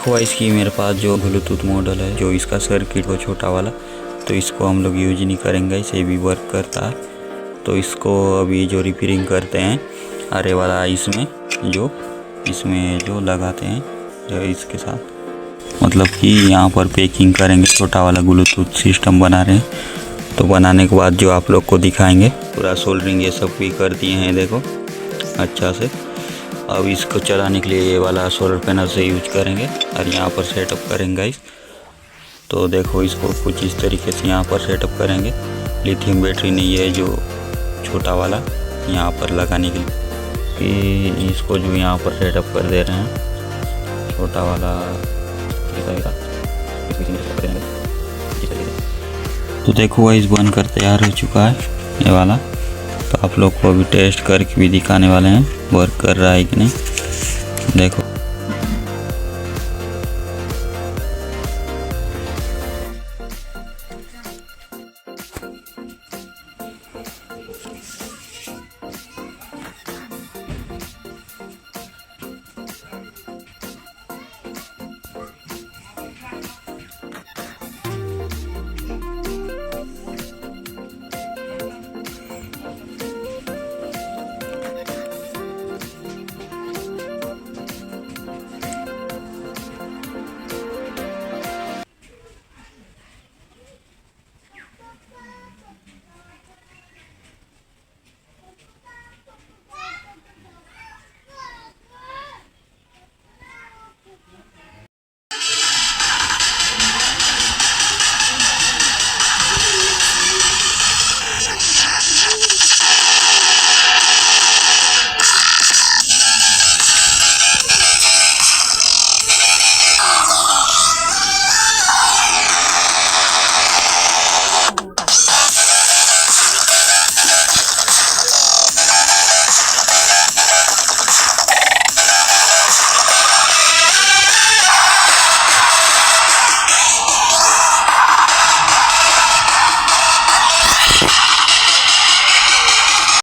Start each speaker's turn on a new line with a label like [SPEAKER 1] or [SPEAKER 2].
[SPEAKER 1] देखो इसकी मेरे पास जो ब्लूटूथ मॉडल है, जो इसका सर्किट वो छोटा वाला, तो इसको हम लोग यूज नहीं करेंगे, इसे भी वर्क करता है। तो इसको अभी जो रिपेयरिंग करते हैं अरे वाला इसमें जो लगाते हैं जो इसके साथ, मतलब कि यहाँ पर पैकिंग करेंगे। छोटा वाला ब्लूटूथ सिस्टम बना रहे हैं। तो बनाने के बाद जो आप लोग को दिखाएंगे, पूरा सोल्डरिंग ये सब भी कर दिए हैं देखो अच्छा से। अब इसको चलाने के लिए ये वाला सोलर पैनल से यूज करेंगे और यहाँ पर सेटअप करेंगे गाइस। तो देखो इसको कुछ इस तरीके से यहाँ पर सेटअप करेंगे। लिथियम बैटरी नहीं है जो छोटा वाला यहाँ पर लगाने के लिए, कि इसको जो यहाँ पर सेटअप कर दे रहे हैं छोटा वाला। तो देखो गाइस बनकर तैयार हो चुका है ये वाला। तो आप लोग को अभी टेस्ट करके भी दिखाने वाले हैं वर्क कर रहा है कि नहीं। देखो